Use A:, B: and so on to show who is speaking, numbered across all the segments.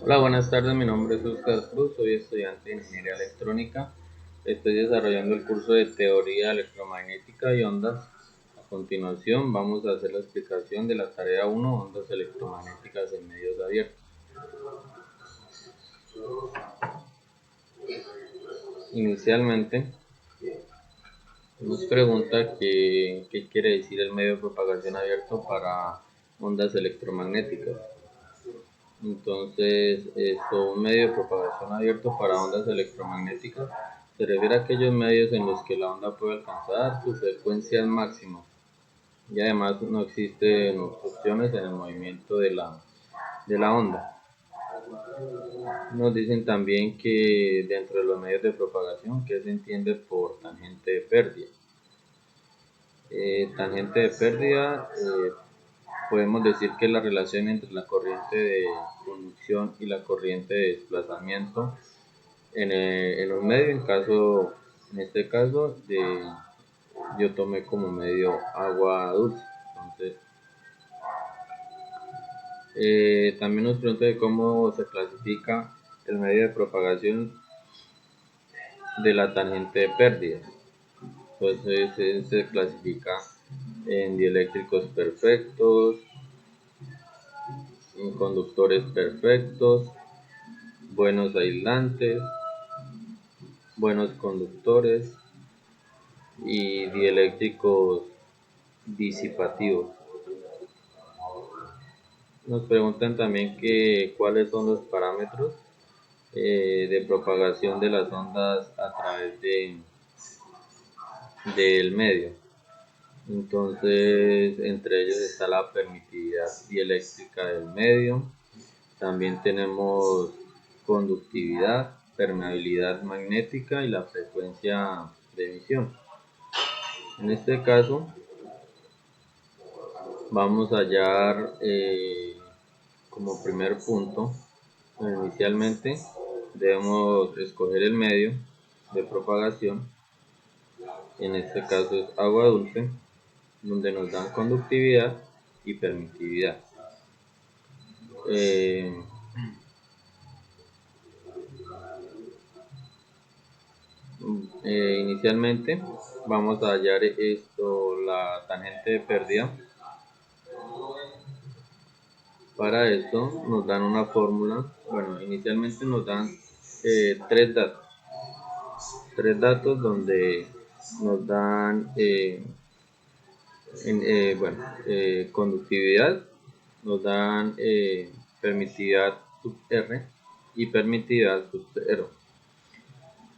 A: Hola, buenas tardes. Mi nombre es Oscar Cruz, soy estudiante de Ingeniería Electrónica. Estoy desarrollando el curso de Teoría Electromagnética y Ondas. A continuación, vamos a hacer la explicación de la tarea 1, Ondas electromagnéticas en medios abiertos. Inicialmente, nos pregunta qué quiere decir el medio de propagación abierto para ondas electromagnéticas. Entonces, un medio de propagación abierto para ondas electromagnéticas se refiere a aquellos medios en los que la onda puede alcanzar sus frecuencias máximas y además no existen obstrucciones en el movimiento de la onda. Nos dicen también que dentro de los medios de propagación, ¿qué se entiende por tangente de pérdida? Tangente de pérdida, podemos decir que es la relación entre la corriente de conducción y la corriente de desplazamiento en un medio. En este caso, yo tomé como medio agua dulce. Entonces, también nos pregunta de cómo se clasifica el medio de propagación de la tangente de pérdida. Entonces, se clasifica en dieléctricos perfectos, en conductores perfectos, buenos aislantes, buenos conductores y dieléctricos disipativos. Nos preguntan también cuáles son los parámetros de propagación de las ondas a través del medio. Entonces, entre ellos está la permitividad dieléctrica del medio. También tenemos conductividad, permeabilidad magnética y la frecuencia de emisión. En este caso, vamos a hallar como primer punto, inicialmente debemos escoger el medio de propagación. En este caso es agua dulce, donde nos dan conductividad y permitividad. Inicialmente vamos a hallar la tangente de pérdida. Para esto nos dan una fórmula. Bueno, inicialmente nos dan tres datos donde nos dan conductividad, nos dan permitividad sub R y permitividad sub 0.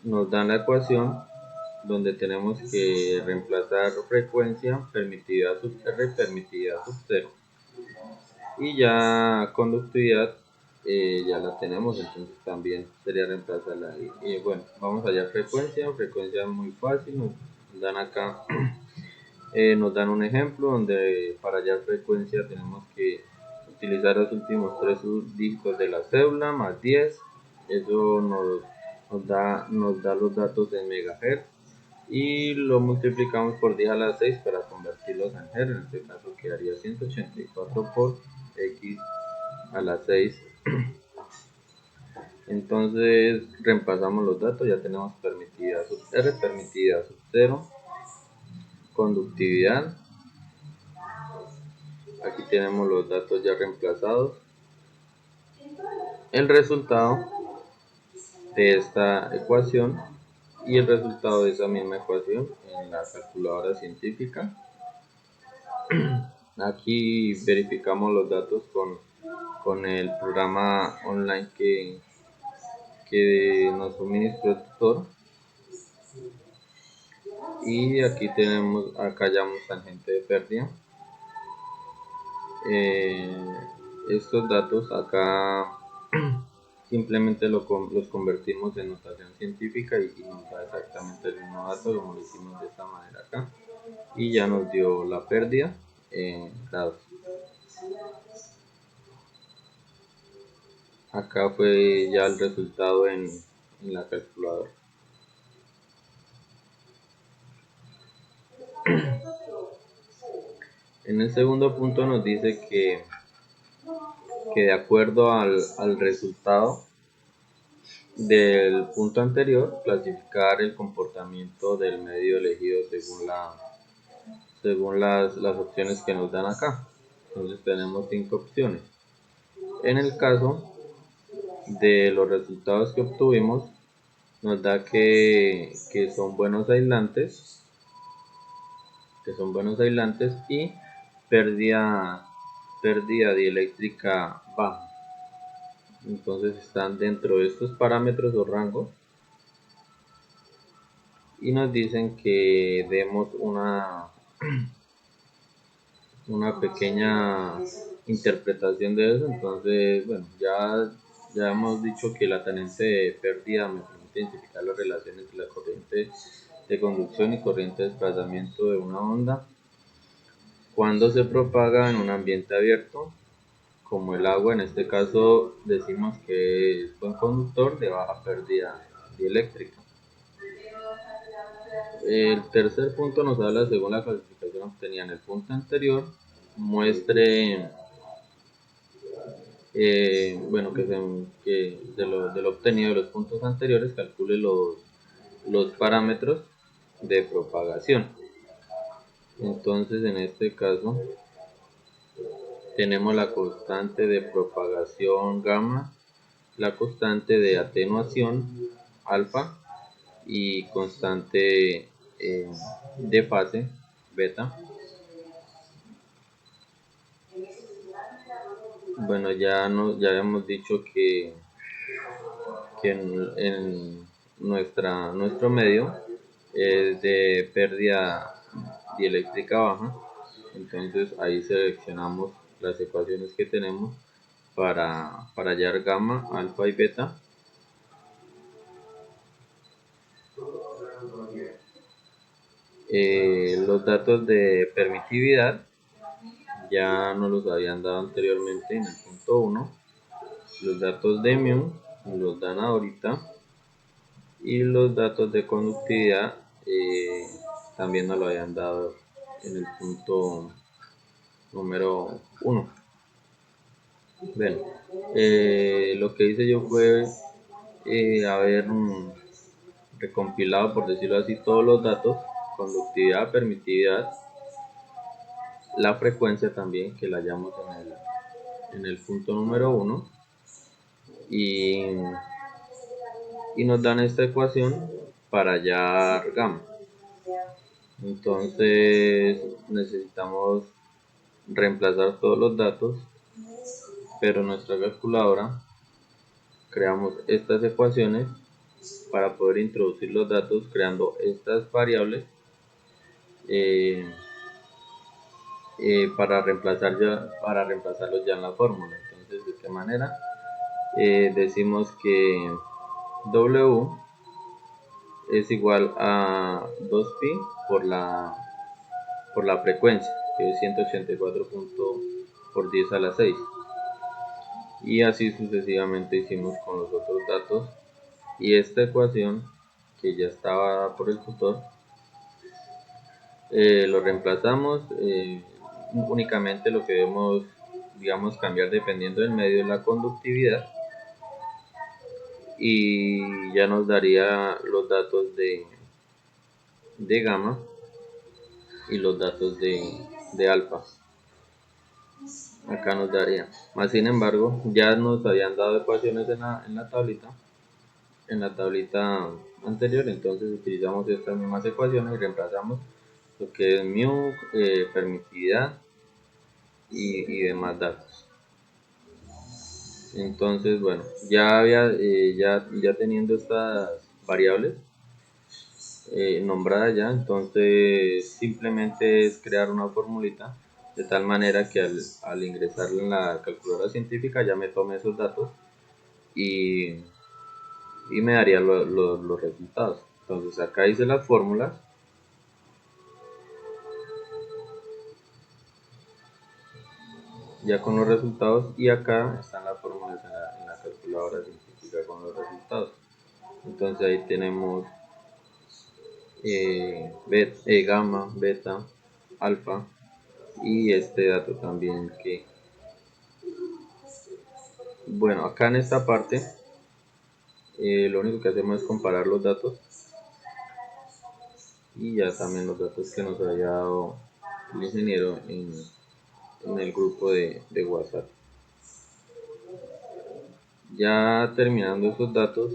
A: Nos dan la ecuación donde tenemos que reemplazar frecuencia, permitividad sub R, permitividad sub 0. Y ya conductividad ya la tenemos, entonces también sería reemplazarla. Y bueno, vamos allá, frecuencia es muy fácil, nos dan acá, nos dan un ejemplo donde para hallar frecuencia tenemos que utilizar los últimos tres dígitos de la cédula más 10. Eso nos da los datos en megahertz y lo multiplicamos por 10 a la 6 para convertirlos en hertz. En este caso quedaría 184 por x a la 6. Entonces reemplazamos los datos, ya tenemos permitividad sub R, permitividad sub 0, conductividad. Aquí tenemos los datos ya reemplazados. El resultado de esta ecuación y el resultado de esa misma ecuación en la calculadora científica. Aquí verificamos los datos con el programa online que nos suministró el tutor. Y aquí acá hallamos tangente de pérdida. Estos datos acá simplemente los convertimos en notación científica y nos da exactamente el mismo dato, como lo hicimos de esta manera acá, y ya nos dio la pérdida en grados. Acá fue ya el resultado en la calculadora. En el segundo punto nos dice que que de acuerdo al resultado del punto anterior, clasificar el comportamiento del medio elegido según las opciones que nos dan acá. Entonces tenemos 5 opciones. En el caso de los resultados que obtuvimos, nos da que son buenos aislantes, y pérdida dieléctrica baja. Entonces están dentro de estos parámetros o rangos, y nos dicen que demos una pequeña interpretación de eso. Entonces, bueno, ya hemos dicho que la tangente de pérdida me permite identificar las relaciones de la corriente de conducción y corriente de desplazamiento de una onda cuando se propaga en un ambiente abierto, como el agua. En este caso decimos que es un conductor de baja pérdida dieléctrica. El tercer punto nos habla, según la clasificación obtenida en el punto anterior, muestre que de lo obtenido de los puntos anteriores calcule los parámetros de propagación. Entonces, en este caso tenemos la constante de propagación gamma, la constante de atenuación alfa y constante de fase beta. Bueno, ya hemos dicho que en nuestro medio es de pérdida dieléctrica baja. Entonces ahí seleccionamos las ecuaciones que tenemos para hallar gamma, alfa y beta. Los datos de permitividad ya nos los habían dado anteriormente en el punto 1. Los datos de mu los dan ahorita, y los datos de conductividad también nos lo habían dado en el punto número 1. Bueno, lo que hice yo fue haber recompilado, por decirlo así, todos los datos: conductividad, permitividad, la frecuencia también, que la hallamos en el punto número 1, y nos dan esta ecuación para hallar gamma. Entonces necesitamos reemplazar todos los datos, pero en nuestra calculadora creamos estas ecuaciones para poder introducir los datos, creando estas variables para reemplazarlos ya en la fórmula. Entonces, ¿de qué manera? Decimos que W es igual a 2pi por la frecuencia, que es 184 por 10 a la 6, y así sucesivamente hicimos con los otros datos. Y esta ecuación, que ya estaba dada por el tutor, lo reemplazamos. Únicamente lo que debemos, digamos, cambiar dependiendo del medio es la conductividad, y ya nos daría los datos de gamma y los datos de alfa. Acá nos daría. Más sin embargo, ya nos habían dado ecuaciones en la tablita anterior. Entonces utilizamos estas mismas ecuaciones y reemplazamos lo que es mu, permitividad y demás datos. Entonces, bueno, ya teniendo estas variables nombradas ya, entonces simplemente es crear una formulita de tal manera que al ingresarla en la calculadora científica ya me tome esos datos y me daría los resultados. Entonces acá hice las fórmulas, ya con los resultados, y acá están las fórmulas en la calculadora científica con los resultados. Entonces ahí tenemos gamma, beta, alfa, y este dato también Bueno, acá en esta parte lo único que hacemos es comparar los datos y ya también los datos que nos haya dado el ingeniero en el grupo de WhatsApp. Ya terminando esos datos,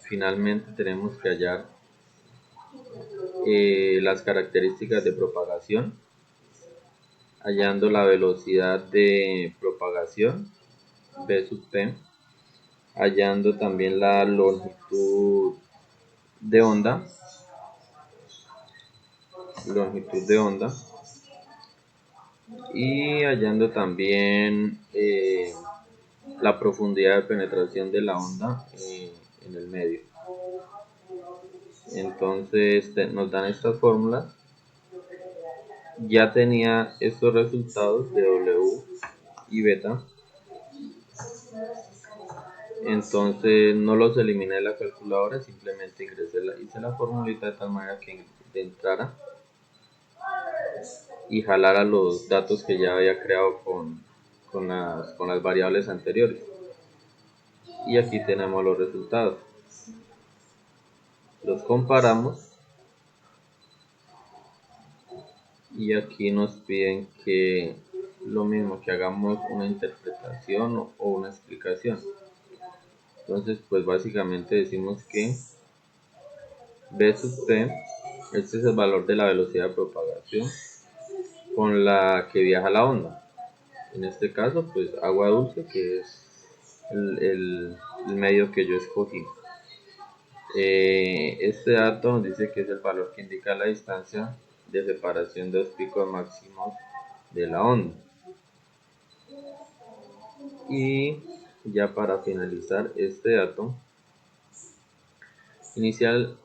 A: finalmente tenemos que hallar las características de propagación, hallando la velocidad de propagación, v sub p, hallando también la longitud de onda, y hallando también la profundidad de penetración de la onda en el medio. Entonces nos dan estas fórmulas. Ya tenía estos resultados de W y beta, entonces no los eliminé de la calculadora, simplemente hice la formulita de tal manera que entrara y jalara los datos que ya había creado con las variables anteriores. Y aquí tenemos los resultados. Los comparamos y aquí nos piden que lo mismo, que hagamos una interpretación o una explicación. Entonces pues básicamente decimos que v sub t, este es el valor de la velocidad de propagación con la que viaja la onda. En este caso pues agua dulce, que es el medio que yo escogí. Este dato nos dice que es el valor que indica la distancia de separación de los picos máximos de la onda. Y ya para finalizar este dato inicial,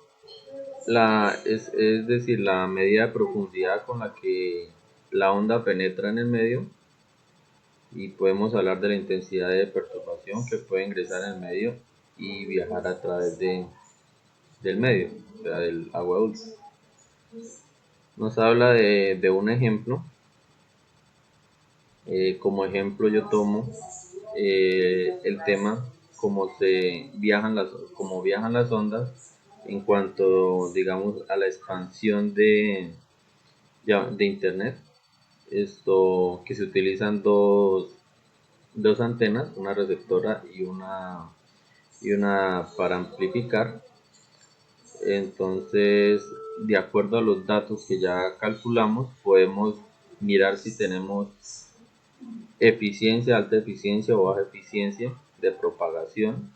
A: es decir, la medida de profundidad con la que la onda penetra en el medio, y podemos hablar de la intensidad de perturbación que puede ingresar en el medio y viajar a través del medio, o sea, del agua dulce. Nos habla de un ejemplo. Como ejemplo yo tomo el tema cómo viajan las ondas en cuanto, digamos, a la expansión de internet. Esto, que se utilizan dos antenas, una receptora y una para amplificar. Entonces, de acuerdo a los datos que ya calculamos, podemos mirar si tenemos eficiencia, alta eficiencia o baja eficiencia de propagación,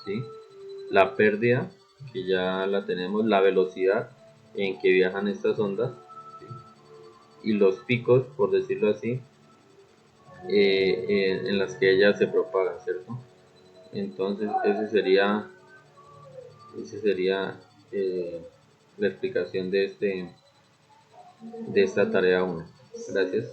A: ¿sí? La pérdida, que ya la tenemos, la velocidad en que viajan estas ondas, ¿sí? Y los picos, por decirlo así, en las que ellas se propagan, ¿cierto? Entonces, ese sería la explicación de esta tarea 1. Gracias.